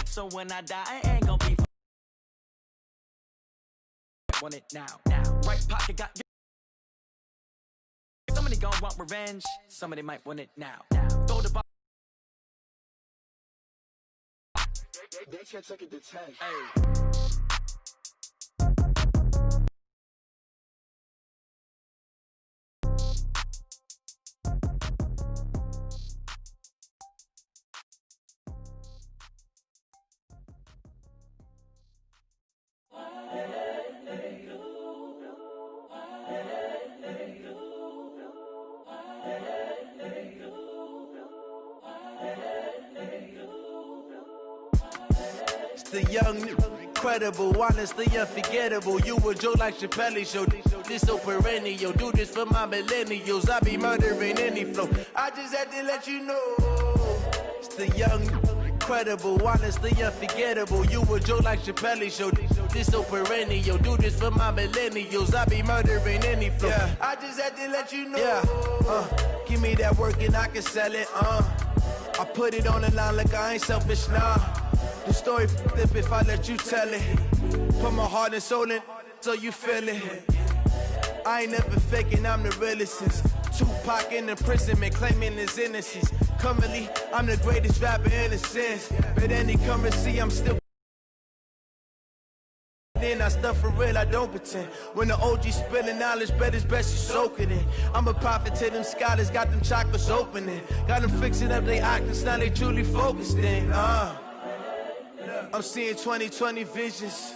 So when I die, I ain't gonna be want it now. Right pocket got somebody gon' want revenge. Somebody might want it now. Throw the ball. They can't take it to 10. Hey. The young, incredible, honestly unforgettable. You a joke like Chappelle show. This so perennial. Do this for my millennials. I be murdering any flow. I just had to let you know. It's the young, incredible, honestly unforgettable. You a joke like Chappelle show. This so perennial. Do this for my millennials. I be murdering any flow. Yeah. I just had to let you know. Yeah. Give me that work and I can sell it. I put it on the line like I ain't selfish, nah. The story flip if I let you tell it. Put my heart and soul in so you feel it. I ain't never faking, I'm the realest since Tupac in imprisonment, claiming his innocence. Currently, I'm the greatest rapper in a sense. But any currency, I'm still then I stuff for real, I don't pretend. When the OG spilling knowledge, bet it's best you soak it in. I'm a prophet to them scholars, got them chakras opening. Got them fixing up they octaves, now they truly focused in. I'm seeing 2020 visions,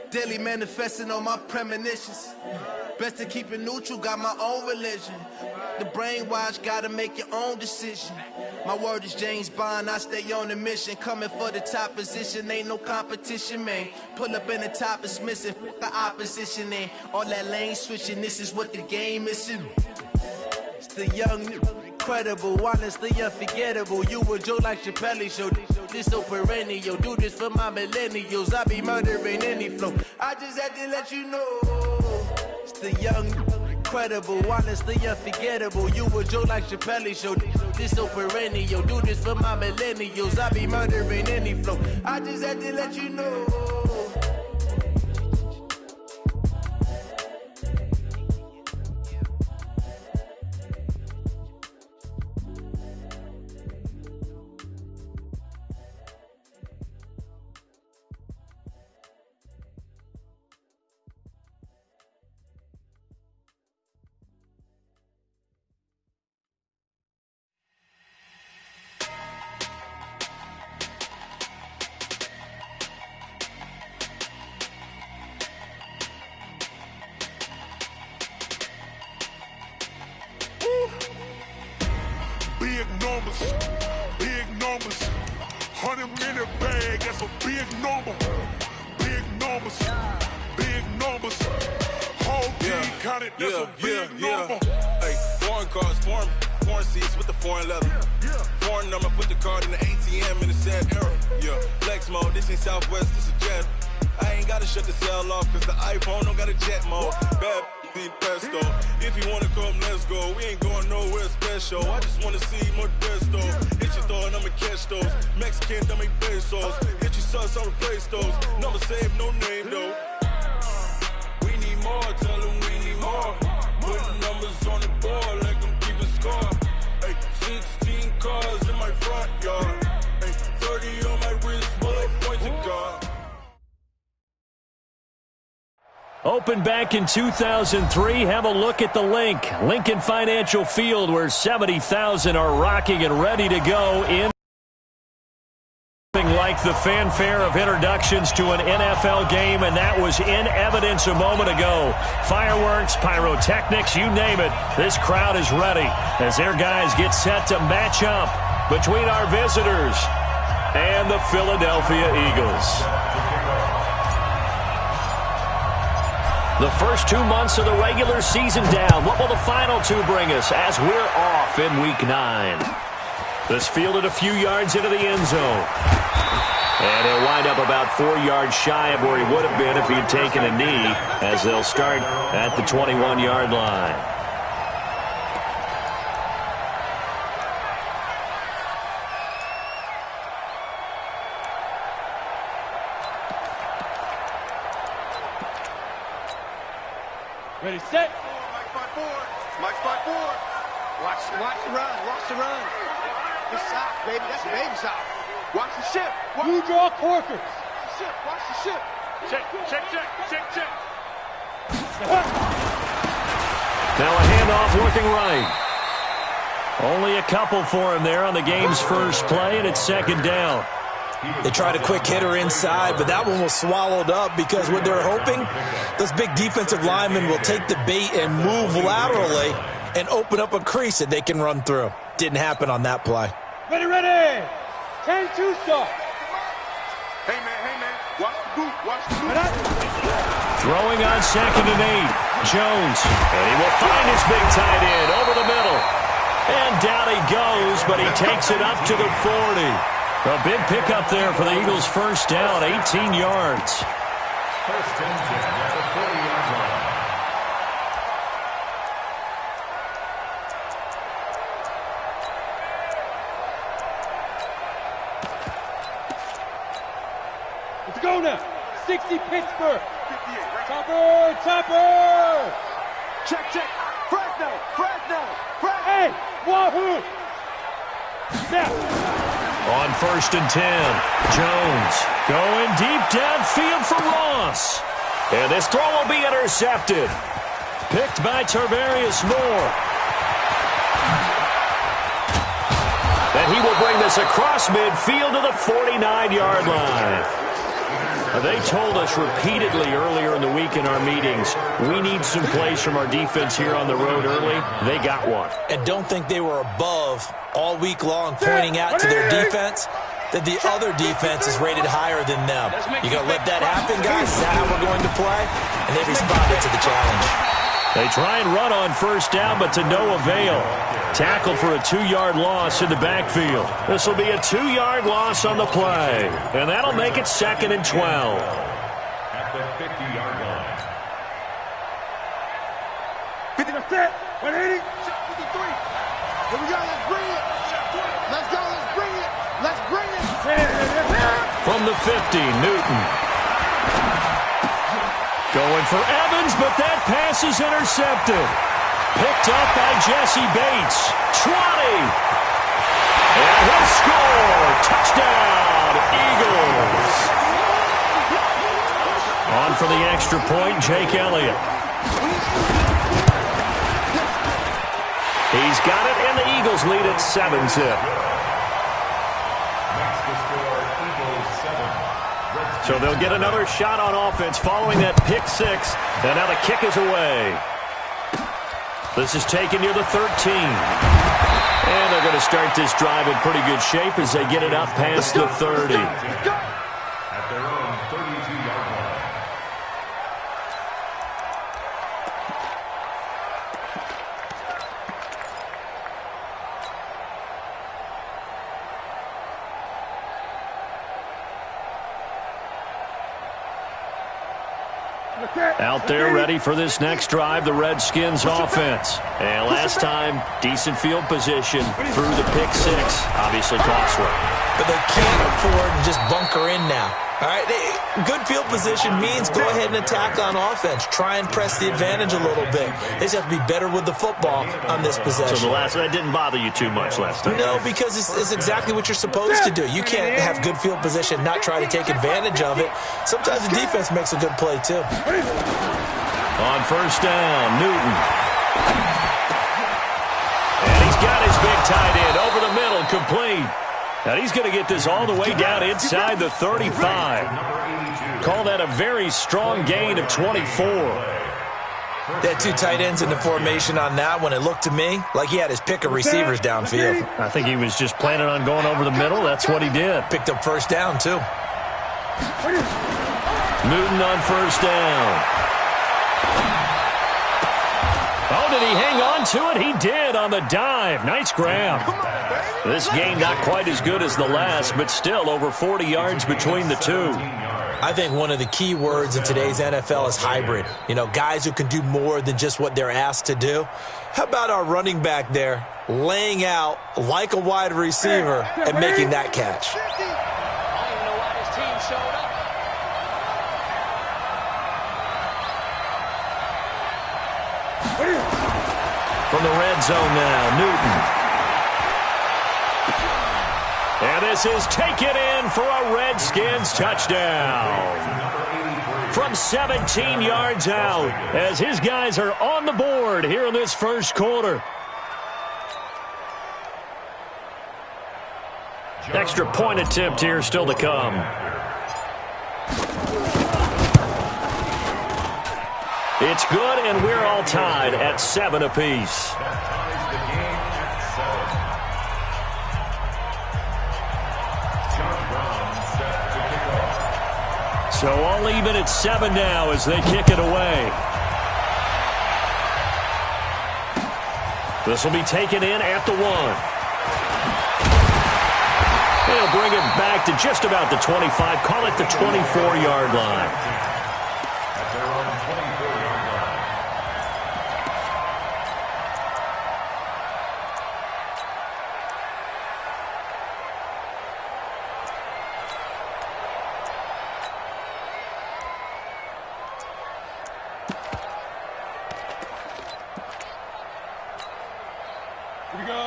daily manifesting on my premonitions. Best to keep it neutral, got my own religion. The brainwash, gotta make your own decision. My word is James Bond, I stay on the mission. Coming for the top position, ain't no competition, man. Pull up in the top, it's missing, fuck the opposition, and all that lane switching, this is what the game is. It's the young, incredible, honestly unforgettable. You a joke like Chappelle show. This so perennial. Do this for my millennials. I be murdering any flow. I just had to let you know. It's the young, incredible, honestly unforgettable. You a joke like Chappelle show. This so perennial. Do this for my millennials. I be murdering any flow. I just had to let you know. Big numbers, 100-minute bag, that's a big number. Big numbers, whole team counted, that's a big number. Hey, foreign cars, foreign seats with the foreign leather. Foreign number, put the card in the ATM in the sad era. Yeah, flex mode, this ain't Southwest, this is Jet. I ain't gotta shut the cell off, cause the iPhone don't got a jet mode. Bad need pesto. If you wanna come, let's go. We ain't going nowhere special. I just wanna see more desto. Hit your thought, I'ma catch those. Mexican, dummy pesos. Hit your sus, I'll replace those. Number save, no name though. We need more, tell them we need more. Put numbers on the board, like them keeping score. Hey, 16 cars in my front yard. Hey, 30 on my wrist, bullet point to God. Opened back in 2003. Have a look at the link. Lincoln Financial Field, where 70,000 are rocking and ready to go in. Like the fanfare of introductions to an NFL game, and that was in evidence a moment ago. Fireworks, pyrotechnics, you name it. This crowd is ready as their guys get set to match up between our visitors and the Philadelphia Eagles. The first 2 months of the regular season down. What will the final two bring us as we're off in Week 9? This fielded a few yards into the end zone. And he'll wind up about 4 yards shy of where he would have been if he'd taken a knee, as they'll start at the 21-yard line. Ready, set. Mike 5-4. Mike 5-4. Watch the run. Watch the run. Good sock, baby. That's a baby sock. Watch the ship. You draw corkers. Watch the ship. Check. Now a handoff looking right. Only a couple for him there on the game's first play, and it's second down. They tried a quick hitter inside, but that one was swallowed up because what they're hoping, those big defensive linemen will take the bait and move laterally and open up a crease that they can run through. Didn't happen on that play. Ready. 10-2 start. Hey, man. Watch the boot. Throwing on 2nd and 8. Jones. And he will find his big tight end over the middle. And down he goes, but he takes it up to the 40. A big pickup there for the Eagles' first down, 18 yards. First and 10 at the 40-yard line. Let's go now. 60 Pittsburgh. 58, right? Topper. Check. Fresno. Hey, Wahoo. Now. On 1st and 10, Jones going deep downfield for Ross. And this throw will be intercepted. Picked by Tarvarius Moore. And he will bring this across midfield to the 49-yard line. They told us repeatedly earlier in the week in our meetings, we need some plays from our defense here on the road early. They got one. And don't think they were above all week long pointing out to their defense that the other defense is rated higher than them. You going to let that happen, guys? Is that how we're going to play? And they responded to the challenge. They try and run on 1st down, but to no avail. Tackled for a 2-yard loss in the backfield. This will be a 2-yard loss on the play. And that'll make it 2nd and 12. At the 50-yard line. 50%. 180. 53. Here we go. Let's bring it. From the 50, Newton. Going for Evans, but that pass is intercepted. Picked up by Jesse Bates. 20. And he'll score. Touchdown, Eagles. On for the extra point, Jake Elliott. He's got it, and the Eagles lead at 7-zip. So they'll get another shot on offense following that pick 6. And now the kick is away. This is taken near the 13. And they're going to start this drive in pretty good shape as they get it up past the 30. At their own 32-yard line. Out there ready for this next drive, the Redskins offense. And last time, decent field position through the pick 6. Obviously costly. But they can't afford to just bunker in now. All right, good field position means go ahead and attack on offense. Try and press the advantage a little bit. They just have to be better with the football on this possession. So that didn't bother you too much last time? No, because it's exactly what you're supposed to do. You can't have good field position, not try to take advantage of it. Sometimes the defense makes a good play, too. On 1st down, Newton. And he's got his big tight end over the middle, complete. And he's going to get this all the way down inside the 35. Call that a very strong gain of 24. They had 2 tight ends in the formation on that one. It looked to me like he had his pick of receivers downfield. I think he was just planning on going over the middle. That's what he did. Picked up 1st down, too. Newton on 1st down. Oh, did he hang on to it? He did on the dive. Nice grab. This game not quite as good as the last, but still over 40 yards between the two. I think one of the key words in today's NFL is hybrid. You know, guys who can do more than just what they're asked to do. How about our running back there laying out like a wide receiver and making that catch? red zone now. Newton. And this is taken in for a Redskins touchdown. From 17 yards out, as his guys are on the board here in this first quarter. Extra point attempt here still to come. It's good, and we're all tied at 7 apiece. So all even at 7 now as they kick it away. This will be taken in at the 1. They'll bring it back to just about the 25. Call it the 24-yard line. At their own 24-yard line.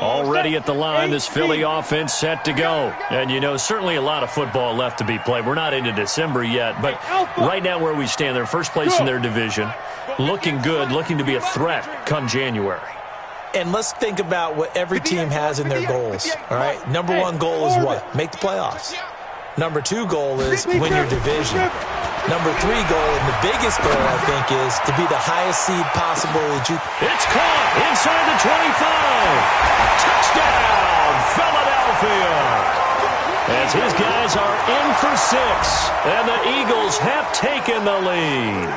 Already at the line, this Philly offense set to go. And, you know, certainly a lot of football left to be played. We're not into December yet, but right now where we stand, they're first place in their division. Looking good, looking to be a threat come January. And let's think about what every team has in their goals, all right? Number 1 goal is what? Make the playoffs. Number 2 goal is win your division. Number 3 goal, and the biggest goal, I think, is to be the highest seed possible that you... It's caught inside the 25. Touchdown, Philadelphia. As his guys are in for 6, and the Eagles have taken the lead.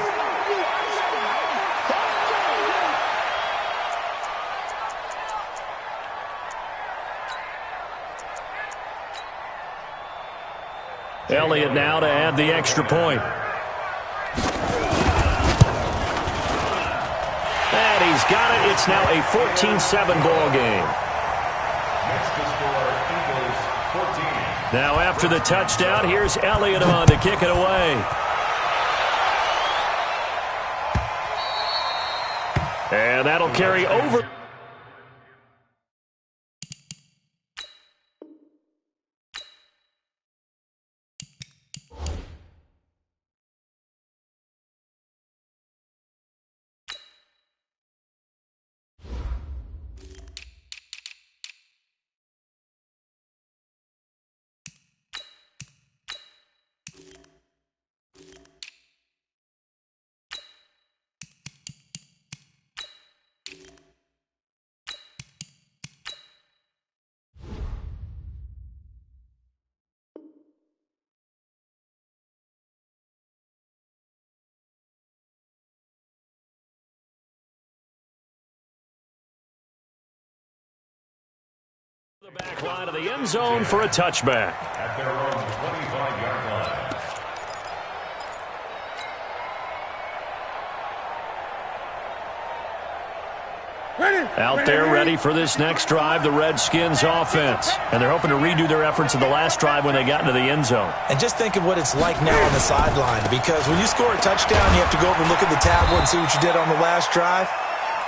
Elliott now to add the extra point. And he's got it. It's now a 14-7 ball game. Next to score, Eagles 14. Now after the touchdown, here's Elliott on to kick it away. And that'll carry over. The back line of the end zone for a touchback. At their own 25-yard line. Out there ready for this next drive, the Redskins offense. And they're hoping to redo their efforts in the last drive when they got into the end zone. And just think of what it's like now on the sideline, because when you score a touchdown, you have to go over and look at the tablet and see what you did on the last drive.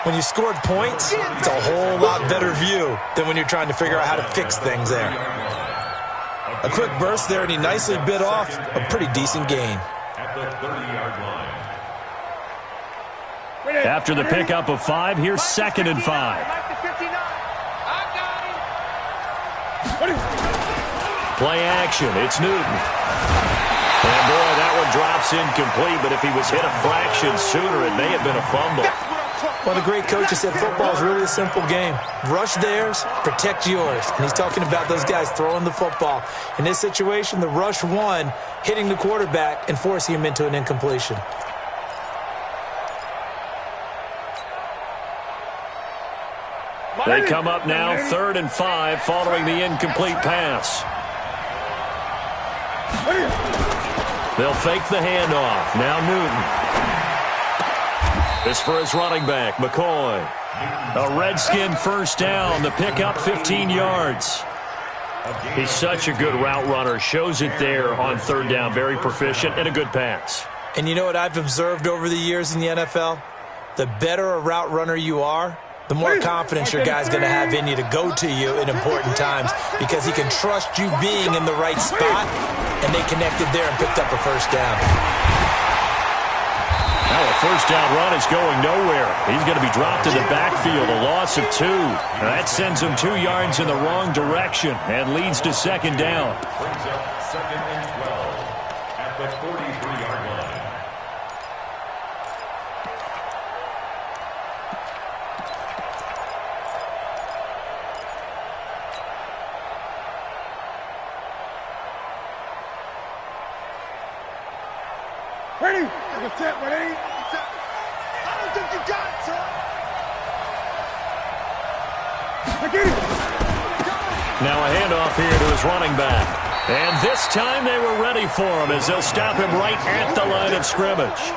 When you scored points, it's a whole lot better view than when you're trying to figure out how to fix things there. A quick burst there, and he nicely bit off a pretty decent gain. At the 30-yard line. After the pickup of 5, here's 2nd and 5. Play action. It's Newton. And, boy, that one drops incomplete, but if he was hit a fraction sooner, it may have been a fumble. Well, the great coach has said football is really a simple game. Rush theirs, protect yours. And he's talking about those guys throwing the football. In this situation, the rush won, hitting the quarterback and forcing him into an incompletion. They come up now 3rd and 5 following the incomplete pass. They'll fake the handoff. Now Newton. This for his running back, McCoy. A Redskin first down. The pickup 15 yards. He's such a good route runner. Shows it there on 3rd down. Very proficient and a good pass. And you know what I've observed over the years in the NFL? The better a route runner you are, the more confidence your guy's going to have in you to go to you in important times because he can trust you being in the right spot, and they connected there and picked up a first down. Now a first down run is going nowhere. He's going to be dropped in the backfield, a loss of 2. That sends him 2 yards in the wrong direction and leads to second down. Brings up 2nd and 12 at the 43-yard line. Ready? What's that, ready? I don't think you got it, son. I get it. Now a handoff here to his running back. And this time they were ready for him as they'll stop him right at the line of scrimmage.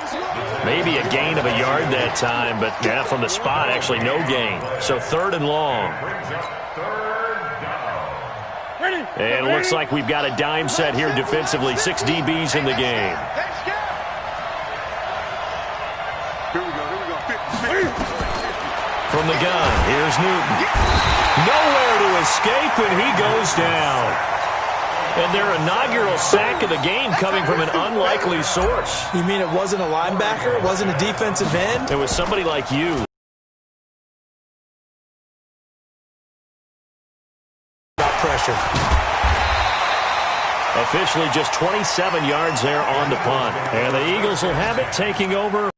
Maybe a gain of a yard that time, but yeah, from the spot, actually no gain. So 3rd and long. And it looks like we've got a dime set here defensively. 6 DBs in the game. From the gun, here's Newton. Nowhere to escape, and he goes down. And their inaugural sack of the game coming from an unlikely source. You mean it wasn't a linebacker? It wasn't a defensive end? It was somebody like you. Pressure. Officially just 27 yards there on the punt. And the Eagles will have it, taking over.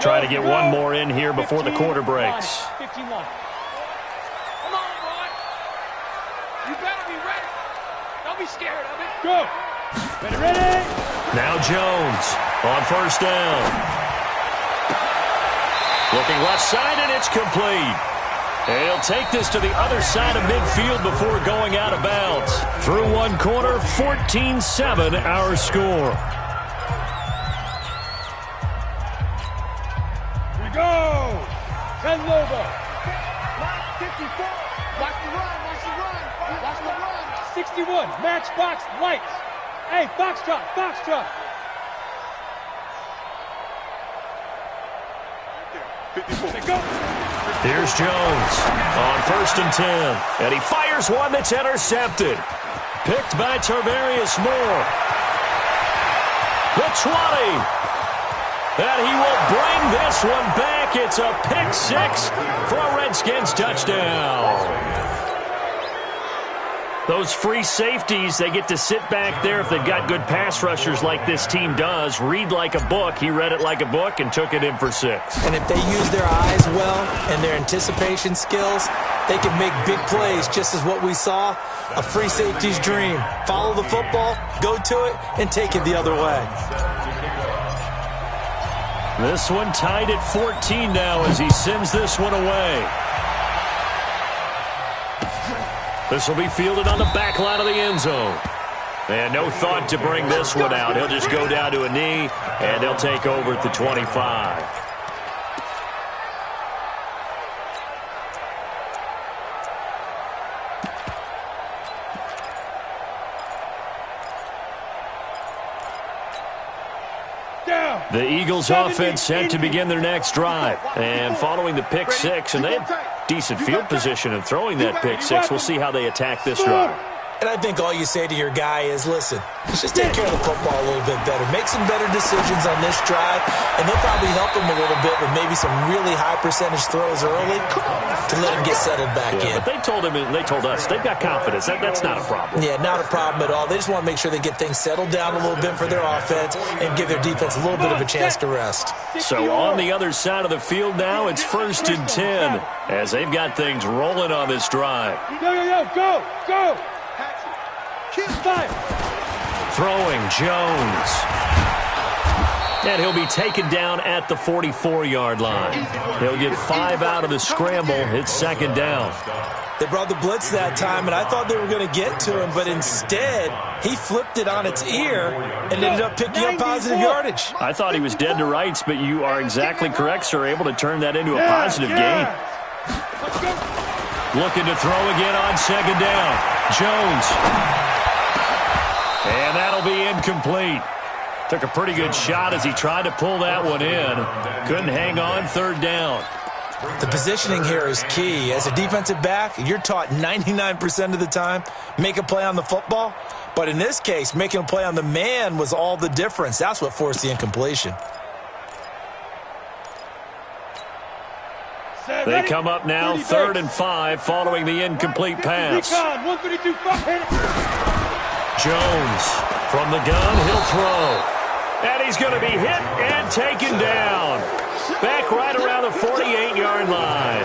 Try to get one more in here before the quarter breaks. 51. Come on, boy. You better be ready. Don't be scared of it. Go. Ready. Now Jones on first down. Looking left side, and it's complete. And he'll take this to the other side of midfield before going out of bounds. Through one quarter, 14-7 our score. Go! 10 Lobo. 54. Watch the run. Watch the run. Watch the run. 61. Matchbox lights. Hey, Foxtrot. Foxtrot. 54. Go. Here's Jones on 1st and 10. And he fires one that's intercepted. Picked by Tarvarius Moore. The 20. And he will bring this one back. It's a pick 6 for a Redskins touchdown. Those free safeties, they get to sit back there if they've got good pass rushers like this team does. Read like a book. He read it like a book and took it in for 6. And if they use their eyes well and their anticipation skills, they can make big plays, just as what we saw. A free safety's dream. Follow the football, go to it, and take it the other way. This one tied at 14 now as he sends this one away. This will be fielded on the back line of the end zone. And no thought to bring this one out. He'll just go down to a knee, and they'll take over at the 25. The Eagles offense set to begin their next drive. And following the pick 6, and they have decent field position in throwing that pick 6. We'll see how they attack this drive. And I think all you say to your guy is, listen, let's just take care of the football a little bit better. Make some better decisions on this drive, and they'll probably help him a little bit with maybe some really high percentage throws early to let him get settled back in. But they told him, and they told us, they've got confidence. That's not a problem. Yeah, not a problem at all. They just want to make sure they get things settled down a little bit for their offense and give their defense a little bit of a chance to rest. So on the other side of the field now, it's 1st and 10 as they've got things rolling on this drive. Go! Five. Throwing Jones. And he'll be taken down at the 44-yard line. He'll get 5 out of the scramble. It's 2nd down. They brought the blitz that time, and I thought they were going to get to him, but instead, he flipped it on its ear and ended up picking up positive yardage. I thought he was dead to rights, but you are exactly correct, sir, able to turn that into a positive gain. Looking to throw again on 2nd down. Jones. And that'll be incomplete. Took a pretty good shot as he tried to pull that one in. Couldn't hang on, third down. The positioning here is key. As a defensive back, you're taught 99% of the time, make a play on the football. But in this case, making a play on the man was all the difference. That's what forced the incompletion. They come up now, 3rd and 5, following the incomplete pass. Jones from the gun, he'll throw. And he's going to be hit and taken down. Back right around the 48-yard line.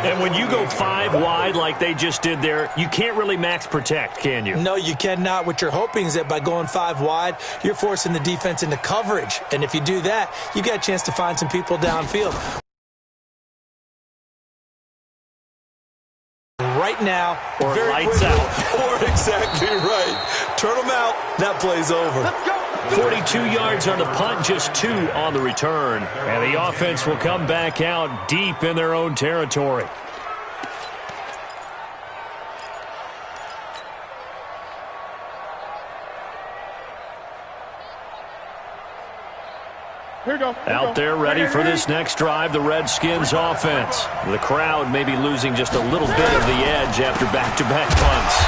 And when you go 5 wide like they just did there, you can't really max protect, can you? No, you cannot. What you're hoping is that by going 5 wide, you're forcing the defense into coverage. And if you do that, you got a chance to find some people downfield. Right now, or lights out. Or exactly right. Turn them out. That play's over. 42 yards on the punt, just 2 on the return. And the offense will come back out deep in their own territory. Out there ready for this next drive, the Redskins offense. The crowd may be losing just a little bit of the edge after back-to-back punts.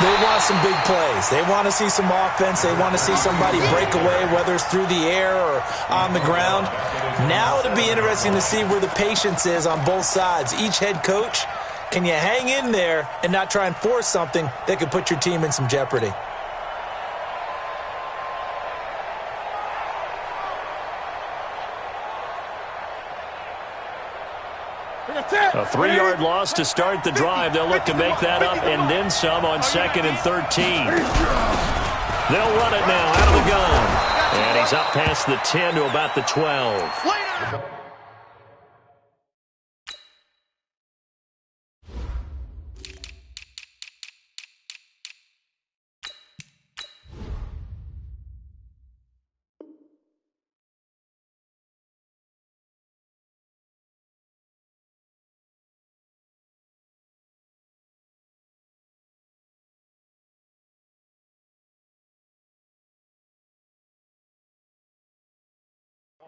They want some big plays. They want to see some offense. They want to see somebody break away, whether it's through the air or on the ground. Now it'll be interesting to see where the patience is on both sides. Each head coach, can you hang in there and not try and force something that could put your team in some jeopardy? A 3-yard loss to start the drive. They'll look to make that up and then some on 2nd and 13. They'll run it now out of the gun. And he's up past the 10 to about the 12.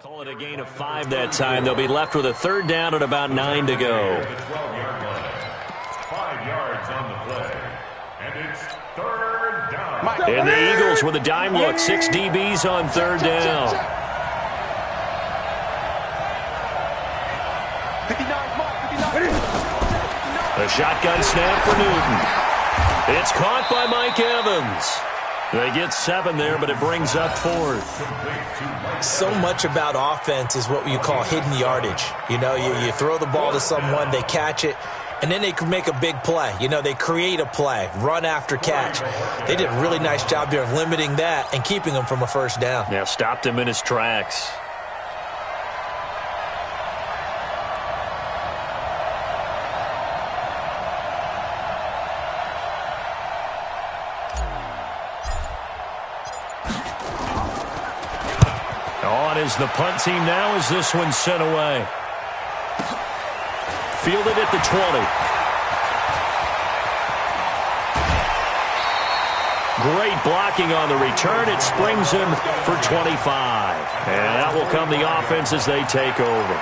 Call it a gain of 5 that time. They'll be left with a 3rd down and about 9 to go. 5 yards on the play. And it's 3rd down. And the Eagles with a dime look. 6 DBs on 3rd down. A shotgun snap for Newton. It's caught by Mike Evans. They get 7 there, but it brings up 4th. So much about offense is what you call hidden yardage. You know, you throw the ball to someone, they catch it, and then they can make a big play. You know, they create a play, run after catch. They did a really nice job there of limiting that and keeping him from a 1st down. Yeah, stopped him in his tracks. Is the punt team now as this one's sent away. Fielded at the 20. Great blocking on the return. It springs him for 25. And that will come the offense as they take over.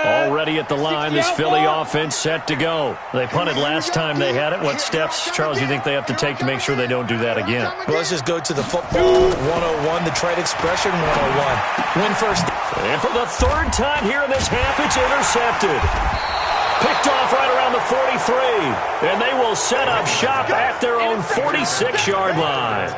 Already at the line, this Philly offense set to go. They punted last time they had it. What steps, Charles, you think they have to take to make sure they don't do that again? Well, let's just go to the football 101, the trade expression 101. Win first. And for the 3rd time here in this half, it's intercepted. Picked off right around the 43. And they will set up shop at their own 46-yard line.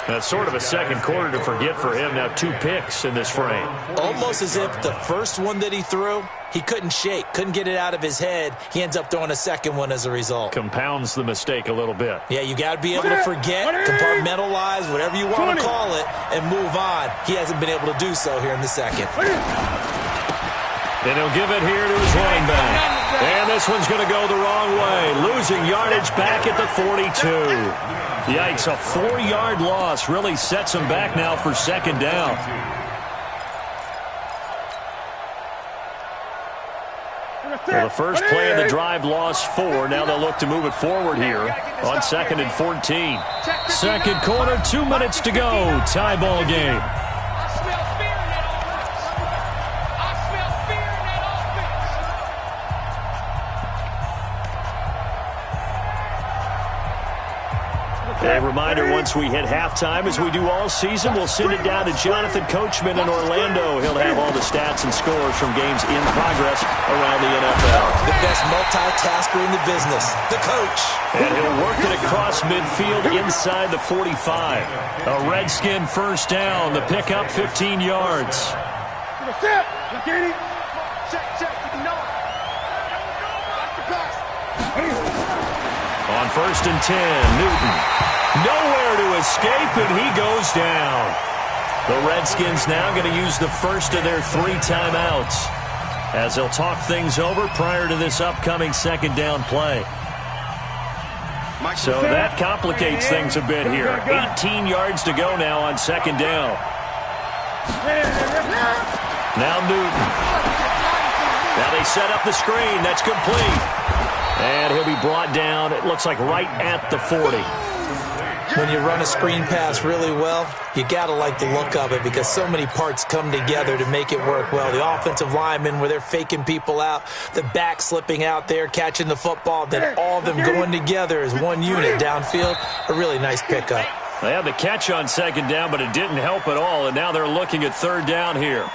That's sort of a second quarter to forget for him. Now 2 picks in this frame. Almost as if the first one that he threw, he couldn't shake, couldn't get it out of his head. He ends up throwing a second one as a result. Compounds the mistake a little bit. Yeah, you got to be able to forget, compartmentalize, whatever you want to call it, and move on. He hasn't been able to do so here in the second. And he'll give it here to his running back. And this one's going to go the wrong way. Losing yardage back at the 42. Yikes, a 4-yard loss really sets him back now for 2nd down. Well, the first play of the drive lost 4. Now they'll look to move it forward here on 2nd and 14. Second quarter, 2 minutes to go. Tie ball game. A reminder, once we hit halftime, as we do all season, we'll send it down to Jonathan Coachman in Orlando. He'll have all the stats and scores from games in progress around the NFL. The best multitasker in the business, the coach. And he'll work it across midfield inside the 45. A Redskin first down. The pickup, 15 yards. On 1st and 10, Newton. Nowhere to escape, and he goes down. The Redskins now going to use the first of their 3 timeouts as they'll talk things over prior to this upcoming second down play. So that complicates things a bit here. 18 yards to go now on second down. Now Newton. Now they set up the screen. That's complete. And he'll be brought down, it looks like right at the 40. When you run a screen pass really well, you got to like the look of it because so many parts come together to make it work well. The offensive linemen, where they're faking people out, the back slipping out there, catching the football, then all of them going together as one unit downfield. A really nice pickup. They had the catch on second down, but it didn't help at all, and now they're looking at third down here.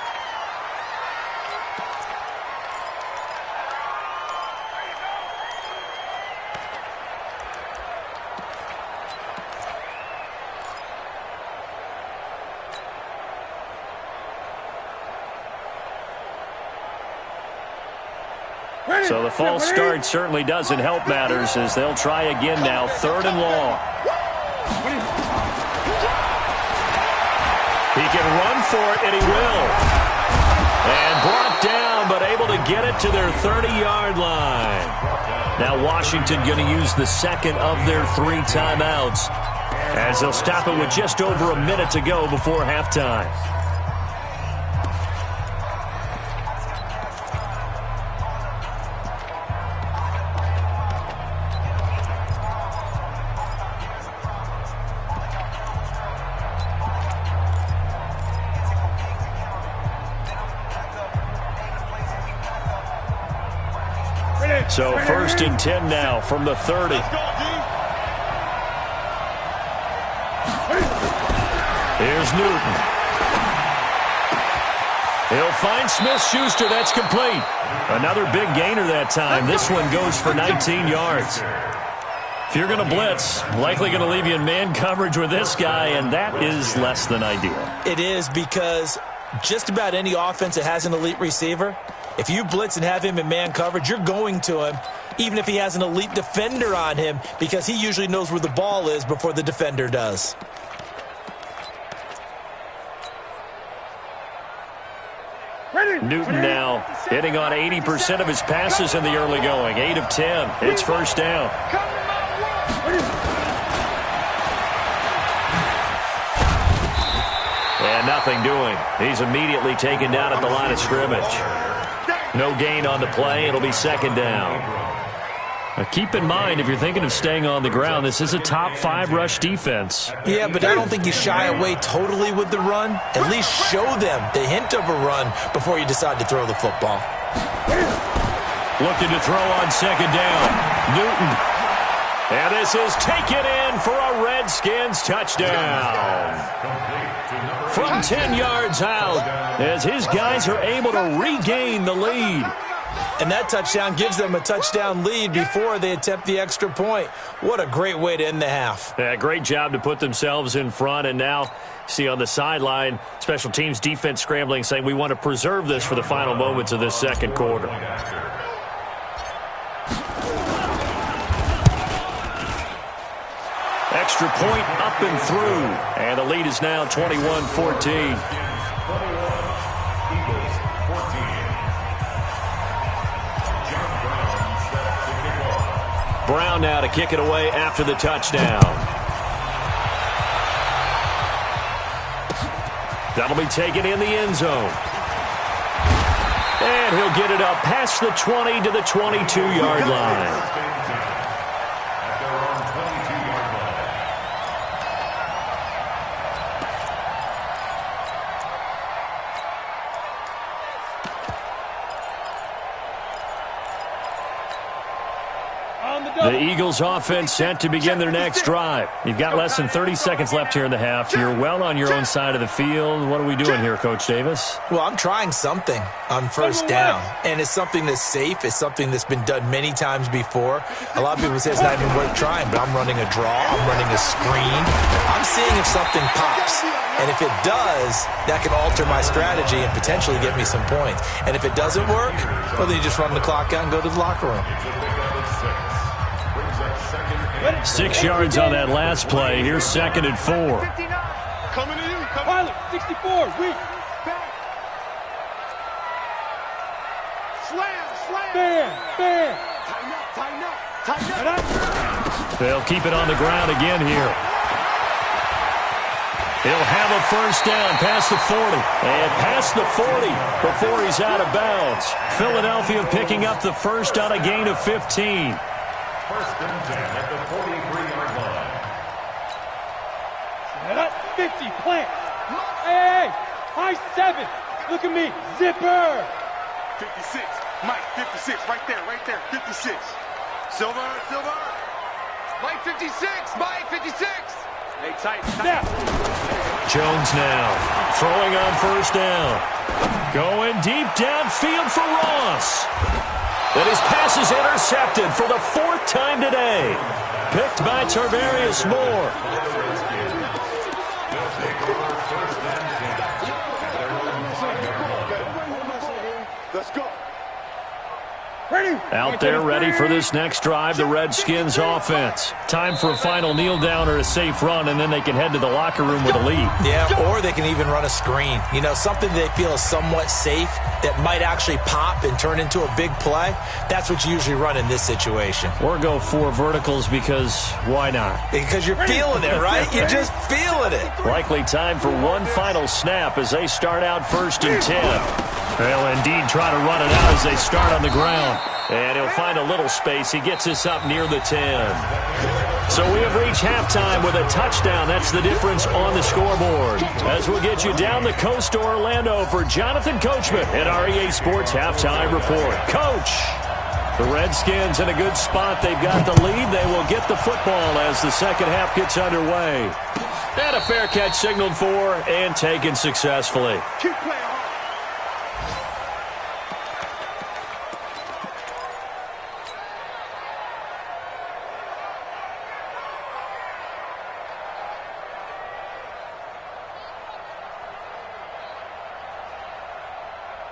So the false start certainly doesn't help matters as they'll try again now. 3rd and long. He can run for it, and he will. And brought down, but able to get it to their 30-yard line. Now Washington going to use the second of their 3 timeouts as they'll stop it with just over a minute to go before halftime. So 1st and 10 now from the 30. Here's Newton. He'll find Smith-Schuster. That's complete. Another big gainer that time. This one goes for 19 yards. If you're going to blitz, likely going to leave you in man coverage with this guy, and that is less than ideal. It is because just about any offense that has an elite receiver, if you blitz and have him in man coverage, you're going to him, even if he has an elite defender on him, because he usually knows where the ball is before the defender does. Newton now hitting on 80% of his passes in the early going. 8 of 10. It's first down. And nothing doing. He's immediately taken down at the line of scrimmage. No gain on the play. It'll be second down. Now keep in mind, if you're thinking of staying on the ground, this is a top 5 rush defense. Yeah, but I don't think you shy away totally with the run. At least show them the hint of a run before you decide to throw the football. Looking to throw on second down. Newton. And this is taken in for a Redskins touchdown. From 10 yards out, as his guys are able to regain the lead. And that touchdown gives them a touchdown lead before they attempt the extra point. What a great way to end the half. Yeah, great job to put themselves in front. And now, see on the sideline, special teams defense scrambling, saying we want to preserve this for the final moments of this second quarter. Extra point up and through. And the lead is now 21-14. Brown now to kick it away after the touchdown. That'll be taken in the end zone. And he'll get it up past the 20 to the 22-yard line. The Eagles offense set to begin their next drive. You've got less than 30 seconds left here in the half. You're well on your own side of the field. What are we doing here, Coach Davis? Well, I'm trying something on first down, and it's something that's safe. It's something that's been done many times before. A lot of people say it's not even worth trying, but I'm running a draw. I'm running a screen. I'm seeing if something pops, and if it does, that can alter my strategy and potentially get me some points. And if it doesn't work, well, then you just run the clock out and go to the locker room. 6 yards on that last play. Here's 2nd and 4. Coming to you. Pilot, 64. Weak. Slam. Bam. Tighten up. They'll keep it on the ground again here. He'll have a first down past the 40. And past the 40 before he's out of bounds. Philadelphia picking up the first on a gain of 15. First and 10 at the 43-yard line. 50, plant. Hey, high 7. Look at me, zipper. 56. Mike, 56. Right there. 56. Silver. Mike, 56. Mike, 56. Hey, tight. Snap. Jones now throwing on first down. Going deep downfield for Ross. And his pass is intercepted for the 4th time today. Picked by Tarvarius Moore. Let's go. Out there ready for this next drive, the Redskins offense. Time for a final kneel down or a safe run, and then they can head to the locker room with a lead. Yeah, or they can even run a screen. You know, something they feel is somewhat safe that might actually pop and turn into a big play. That's what you usually run in this situation. Or go 4 verticals because why not? Because you're feeling it, right? You're just feeling it. Likely time for one final snap as they start out 1st and 10. They'll indeed try to run it out as they start on the ground. And he'll find a little space. He gets us up near the 10. So we have reached halftime with a touchdown. That's the difference on the scoreboard. As we'll get you down the coast to Orlando for Jonathan Coachman at our EA Sports Halftime Report. Coach, the Redskins in a good spot. They've got the lead. They will get the football as the second half gets underway. And a fair catch signaled for and taken successfully. Keep playing hard.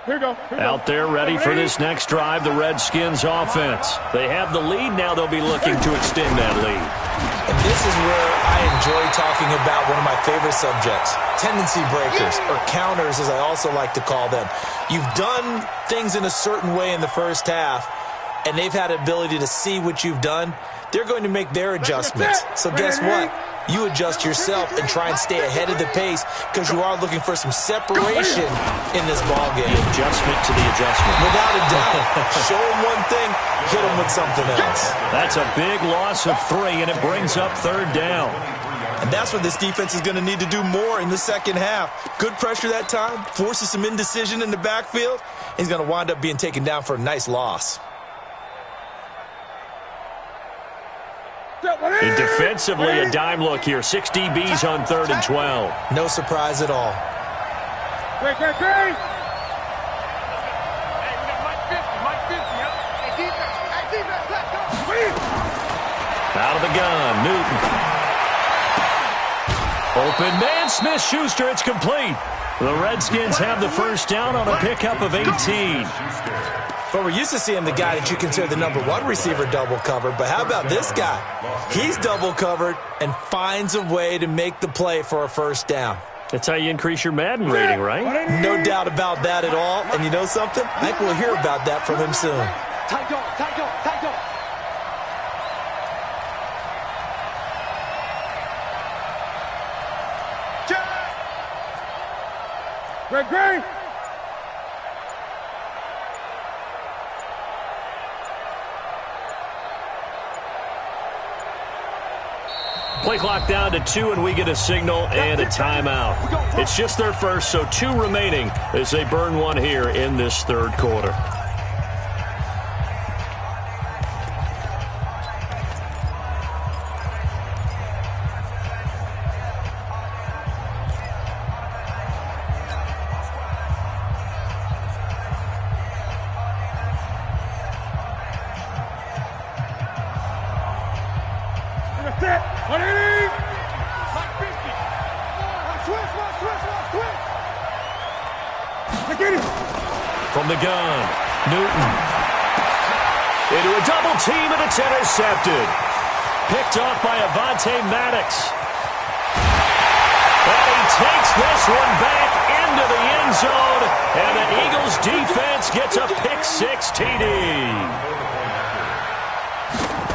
Here we go. Out there ready for this next drive, the Redskins offense. They have the lead. Now they'll be looking to extend that lead. And this is where I enjoy talking about one of my favorite subjects, tendency breakers, or counters as I also like to call them. You've done things in a certain way in the first half, and they've had the ability to see what you've done. They're going to make their adjustments. So guess what? You adjust yourself and try and stay ahead of the pace because you are looking for some separation in this ballgame. The adjustment to the adjustment. Without a doubt. Show them one thing, hit them with something else. That's a big loss of 3, and it brings up 3rd down. And that's what this defense is going to need to do more in the second half. Good pressure that time, forces some indecision in the backfield. He's going to wind up being taken down for a nice loss. And defensively, a dime look here. 6 DBs on 3rd and 12. No surprise at all. Great. Hey, we got Mike 50, huh? Hey, defense, let's go. Out of the gun, Newton. Open man, Smith-Schuster, it's complete. The Redskins have the first down on a pickup of 18. But we're used to seeing the guy that you consider the number 1 receiver double covered. But how about this guy? He's double covered and finds a way to make the play for a first down. That's how you increase your Madden rating, right? No doubt about that at all. And you know something? I think we'll hear about that from him soon. Tight dog. Great. Play clock down to 2, and we get a signal and a timeout. It's just their first, so 2 remaining as they burn one here in this third quarter. From the gun, Newton. Into a double team, and it's intercepted. Picked off by Avonte Maddox. And he takes this one back into the end zone, and the Eagles defense gets a pick-6 TD.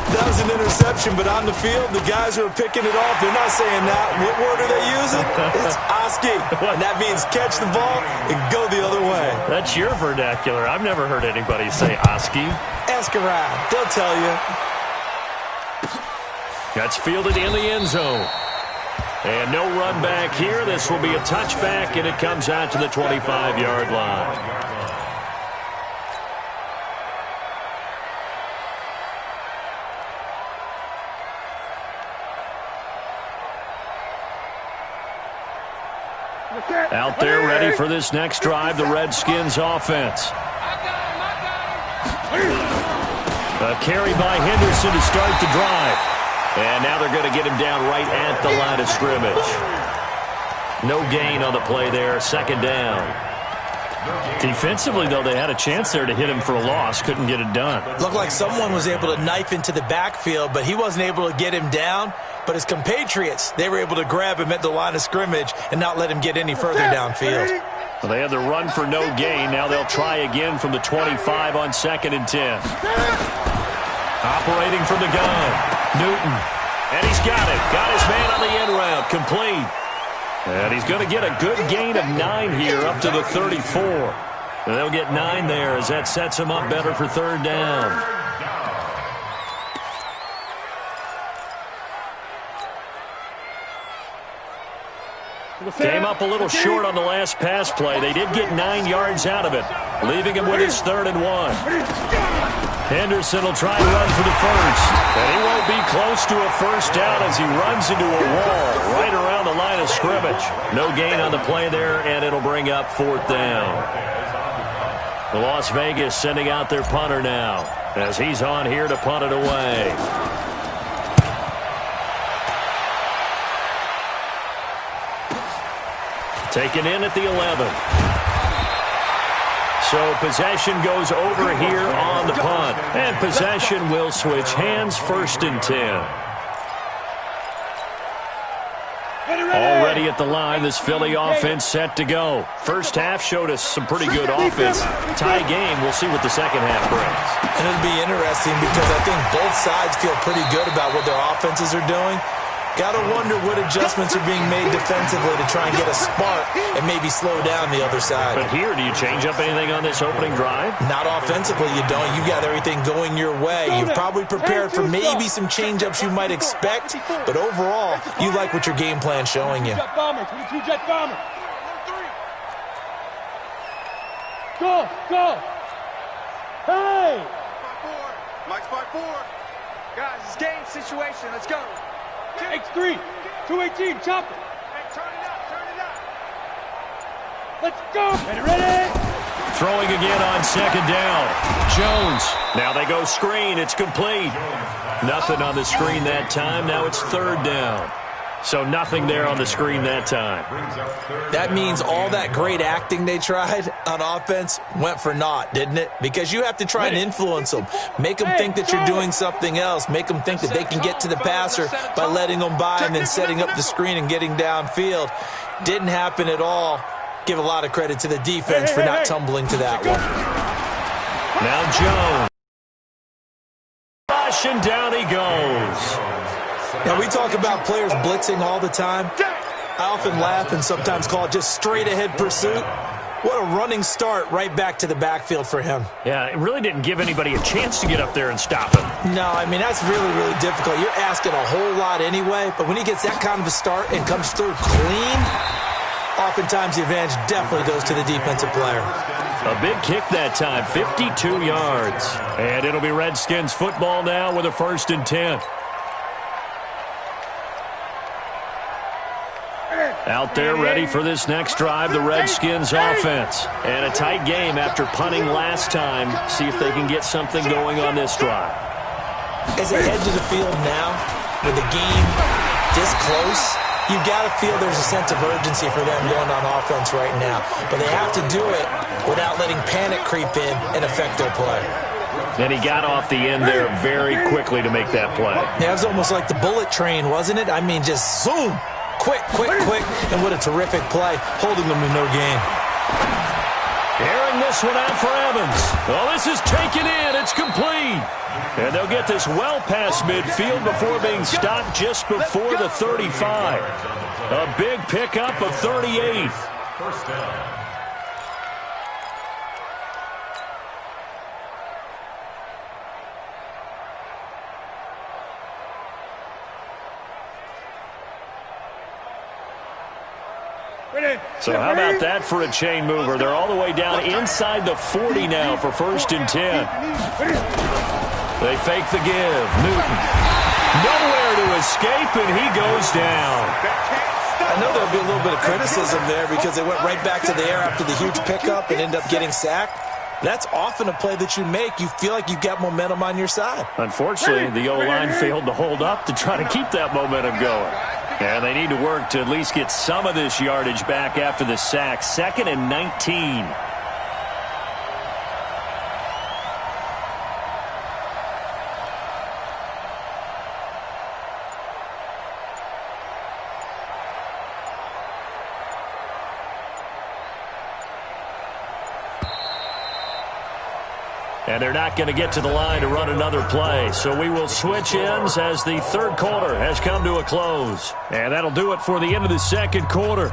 That was an interception, but on the field, the guys who are picking it off, they're not saying that. What word are they using? It's Oski. And that means catch the ball and go the other way. That's your vernacular. I've never heard anybody say Oski. Ask around. They'll tell you. That's fielded in the end zone. And no run back here. This will be a touchback, and it comes out to the 25-yard line. Out there ready for this next drive, the Redskins offense. A carry by Henderson to start the drive. And now they're going to get him down right at the line of scrimmage. No gain on the play there, second down. Defensively, though, they had a chance there to hit him for a loss. Couldn't get it done. Looked like someone was able to knife into the backfield, but he wasn't able to get him down. But his compatriots, they were able to grab him at the line of scrimmage and not let him get any further downfield. Well, they had the run for no gain. Now they'll try again from the 25 on 2nd and 10. Operating from the gun, Newton. And he's got it. Got his man on the end route. Complete. And he's going to get a good gain of 9 here up to the 34. And they'll get 9 there as that sets him up better for third down. Came up a little short on the last pass play. They did get 9 yards out of it, leaving him with his 3rd and 1. Henderson will try and run for the first. And he won't be close to a first down as he runs into a wall right around the line of scrimmage. No gain on the play there, and it'll bring up 4th down. The Las Vegas sending out their punter now as he's on here to punt it away. Taken in at the 11. So possession goes over here on the punt. And possession will switch hands, 1st and 10. Already at the line, this Philly offense set to go. First half showed us some pretty good offense. Tie game, we'll see what the second half brings. And it'll be interesting because I think both sides feel pretty good about what their offenses are doing. Got to wonder what adjustments are being made defensively to try and get a spark and maybe slow down the other side. But here, do you change up anything on this opening drive? Not offensively, you don't. You got everything going your way. You've probably prepared for maybe some change-ups you might expect, but overall, you like what your game plan's showing you. Jet bomber, 22 jet bomber. Go, go. Hey! Mike's by 4. Guys, it's game situation. Let's go. X3, 218, chop it. Hey, turn it up, turn it up. Let's go. Ready? Throwing again on 2nd down. Jones. Now they go screen. It's complete. Nothing on the screen that time. Now it's 3rd down. So nothing there on the screen that time. That means all that great acting they tried on offense went for naught, didn't it? Because you have to try and influence them. Make them think that you're doing something else. Make them think that they can get to the passer by letting them by and then setting up the screen and getting downfield. Didn't happen at all. Give a lot of credit to the defense for not tumbling to that one. Now Jones. Rush and down he goes. Now, we talk about players blitzing all the time. I often laugh and sometimes call it just straight-ahead pursuit. What a running start right back to the backfield for him. Yeah, it really didn't give anybody a chance to get up there and stop him. No, I mean, that's really, really difficult. You're asking a whole lot anyway, but when he gets that kind of a start and comes through clean, oftentimes the advantage definitely goes to the defensive player. A big kick that time, 52 yards. And it'll be Redskins football now with a 1st and 10. Out there ready for this next drive, the Redskins offense. And a tight game after punting last time. See if they can get something going on this drive. As they head to the field now, with the game this close, you've got to feel there's a sense of urgency for them going on offense right now. But they have to do it without letting panic creep in and affect their play. And he got off the end there very quickly to make that play. Yeah, it was almost like the bullet train, wasn't it? I mean, just zoom. Quick, quick, quick. And what a terrific play, holding them to no gain. Airing this one out for Evans. Oh, this is taken in. It's complete. And they'll get this well past midfield before being stopped just before the 35. A big pickup of 38. First down. So how about that for a chain mover? They're all the way down inside the 40 now for 1st and 10. They fake the give. Newton. Nowhere to escape, and he goes down. I know there'll be a little bit of criticism there because they went right back to the air after the huge pickup and ended up getting sacked. That's often a play that you make. You feel like you've got momentum on your side. Unfortunately, the O-line failed to hold up to try to keep that momentum going. And they need to work to at least get some of this yardage back after the sack. 2nd and 19. And they're not going to get to the line to run another play. So we will switch ends as the 3rd quarter has come to a close. And that'll do it for the end of the 2nd quarter.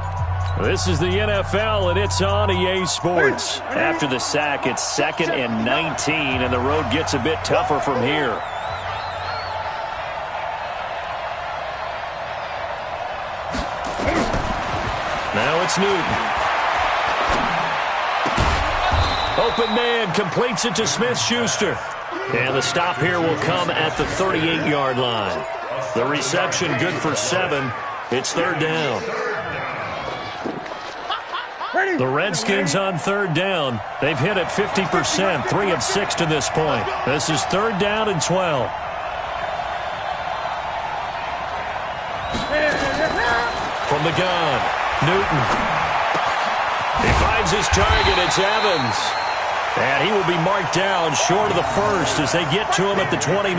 This is the NFL, and it's on EA Sports. After the sack, it's 2nd and 19, and the road gets a bit tougher from here. Now it's Newton. Open man completes it to Smith-Schuster. And the stop here will come at the 38-yard line. The reception good for 7. It's 3rd down. The Redskins on 3rd down. They've hit it 50%, 3 of 6 to this point. This is 3rd down and 12. From the gun, Newton. He finds his target. It's Evans. And he will be marked down short of the 1st as they get to him at the 29.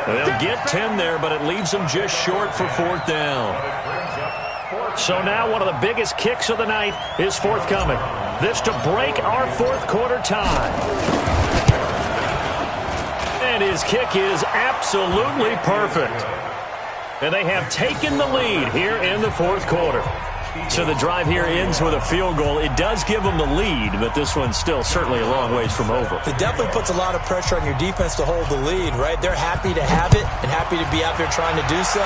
They'll get 10 there, but it leaves them just short for 4th down. So now one of the biggest kicks of the night is forthcoming. This to break our 4th quarter tie. And his kick is absolutely perfect. And they have taken the lead here in the 4th quarter. So the drive here ends with a field goal. It does give them the lead, but this one's still certainly a long ways from over. It definitely puts a lot of pressure on your defense to hold the lead, right? They're happy to have it and happy to be out there trying to do so.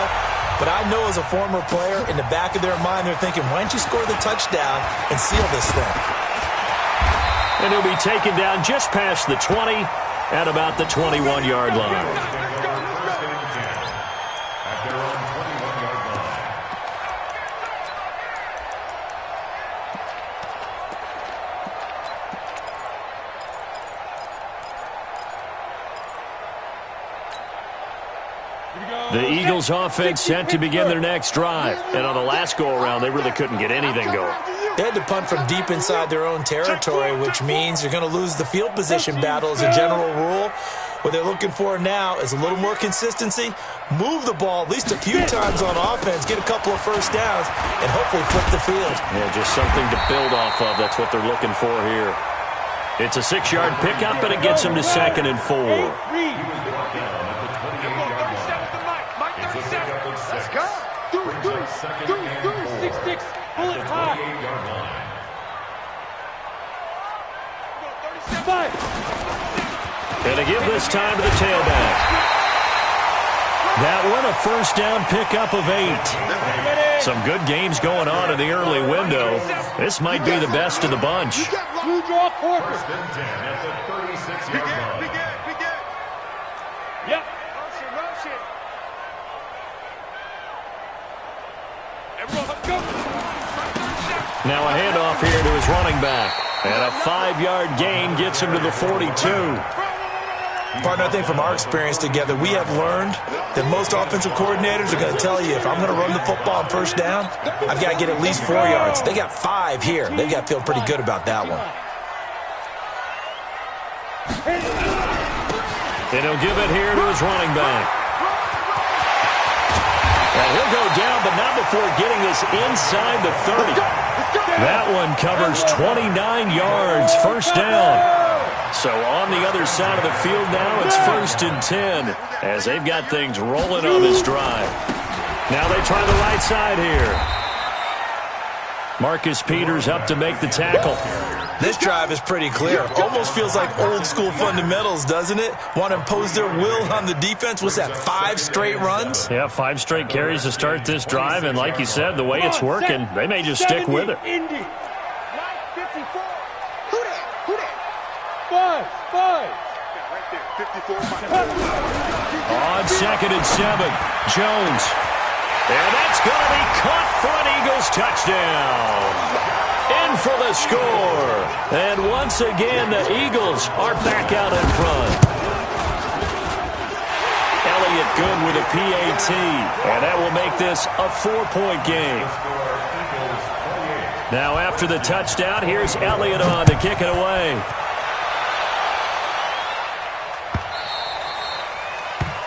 But I know as a former player, in the back of their mind, they're thinking, why don't you score the touchdown and seal this thing? And he'll be taken down just past the 20 at about the 21-yard line. The Eagles offense set to begin their next drive. And on the last go-around, they really couldn't get anything going. They had to punt from deep inside their own territory, which means you're going to lose the field position battle as a general rule. What they're looking for now is a little more consistency, move the ball at least a few times on offense, get a couple of first downs, and hopefully flip the field. Yeah, just something to build off of. That's what they're looking for here. It's a 6-yard pickup, and it gets them to 2nd and 4. Let's go. Do it. 6-6. Pull it high. Gonna give this time to the tailback. That one a first down pickup of 8. Some good games going on in the early window. This might be the best of the bunch. You draw quarter. First and 10 at the 36-yard line. Yep. Motion. Everyone, let's go. Now a handoff here to his running back. And a 5-yard gain gets him to the 42. Partner, I think from our experience together, we have learned that most offensive coordinators are going to tell you, if I'm going to run the football on first down, I've got to get at least 4 yards. They got 5 here. They've got to feel pretty good about that one. And he'll give it here to his running back. And he'll go down, but not before getting this inside the 30. That one covers 29 yards, first down. So on the other side of the field now, it's first and 10 as they've got things rolling on this drive. Now they try the right side here. Marcus Peters up to make the tackle. This drive is pretty clear. Almost feels like old school fundamentals, doesn't it? Want to impose their will on the defense. What's that, 5 straight runs? Yeah, 5 straight carries to start this drive. And like you said, the way it's working, they may just stick with it. Indy. 54. Who that? 5. Right there. 54. On second and 7, Jones. And that's going to be caught for an Eagles touchdown. In for the score. And once again, the Eagles are back out in front. Elliott good with a PAT. And that will make this a 4-point game. Now after the touchdown, here's Elliott on to kick it away.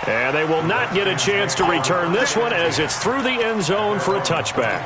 And they will not get a chance to return this one as it's through the end zone for a touchback.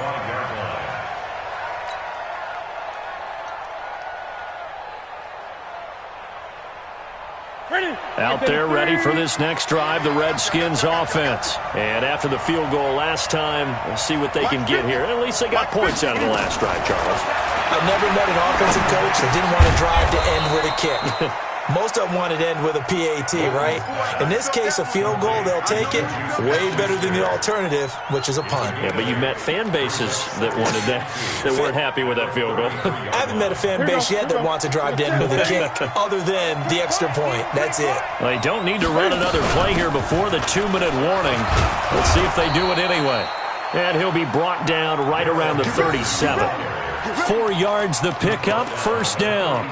Out there ready for this next drive, the Redskins offense. And after the field goal last time, we'll see what they can get here. At least they got points out of the last drive, Charles. I've never met an offensive coach that didn't want to drive to end with a kick. Most of them wanted to end with a PAT, right? In this case, a field goal, they'll take it. Way better than the alternative, which is a punt. Yeah, but you met fan bases that wanted that, that weren't happy with that field goal. I haven't met a fan base yet that wants to drive to end with a kick, other than the extra point. That's it. Well, they don't need to run another play here before the 2-minute warning. Let's see if they do it anyway. And he'll be brought down right around the 37. 4 yards the pickup, first down.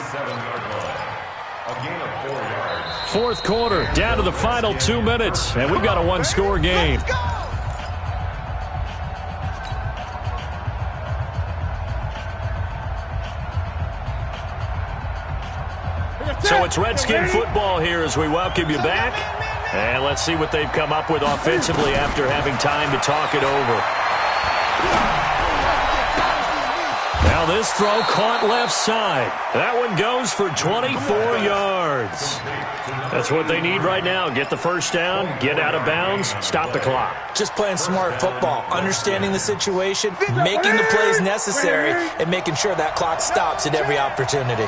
Fourth quarter, down to the final 2 minutes, and we've got a 1-score game. So it's Redskin football here as we welcome you back. And let's see what they've come up with offensively after having time to talk it over. Now this throw caught left side. That one goes for 24 yards. That's what they need right now. Get the first down, get out of bounds, stop the clock. Just playing smart football, understanding the situation, making the plays necessary, and making sure that clock stops at every opportunity.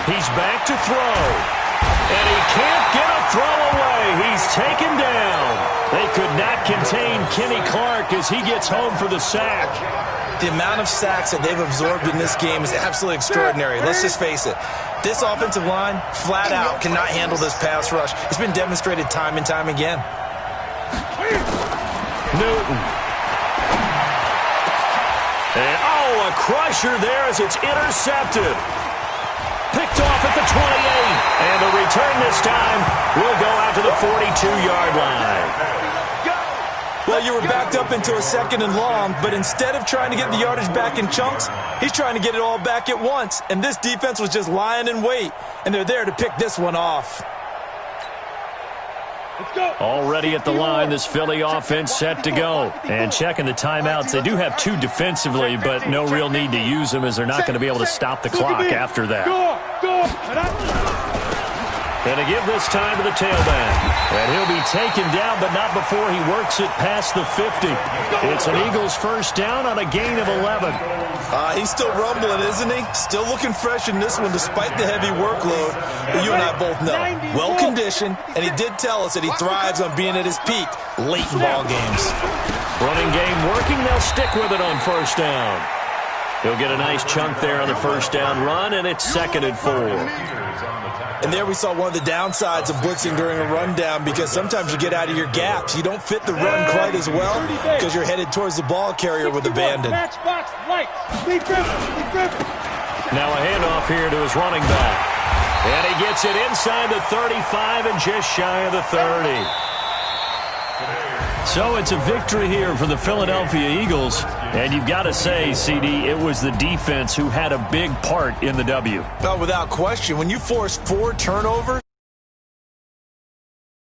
He's back to throw. And he can't get a throw away. He's taken down. They could not contain Kenny Clark as he gets home for the sack. The amount of sacks that they've absorbed in this game is absolutely extraordinary. Let's just face it. This offensive line, flat out, cannot handle this pass rush. It's been demonstrated time and time again. Newton. And, a crusher there as it's intercepted. Picked off at the 28. And the return this time will go out to the 42-yard line. Well, you were backed up into a second and long, but instead of trying to get the yardage back in chunks, he's trying to get it all back at once. And this defense was just lying in wait, and they're there to pick this one off. Let's go. Already at the line, this Philly offense set to go. And checking the timeouts, they do have 2 defensively, but no real need to use them as they're not going to be able to stop the clock after that. Go. And to give this time to the tailback. And he'll be taken down, but not before he works it past the 50. It's an Eagles first down on a gain of 11. He's still rumbling, isn't he? Still looking fresh in this one despite the heavy workload. But you and I both know, well-conditioned, and he did tell us that he thrives on being at his peak late in ball games. Running game working. They'll stick with it on first down. He'll get a nice chunk there on the first down run, and it's 2nd and 4. And there we saw one of the downsides of blitzing during a rundown, because sometimes you get out of your gaps. You don't fit the run quite as well because you're headed towards the ball carrier with abandon. Now a handoff here to his running back. And he gets it inside the 35 and just shy of the 30. So it's a victory here for the Philadelphia Eagles. And you've got to say, CD, it was the defense who had a big part in the W. Oh, without question. When you force 4 turnovers,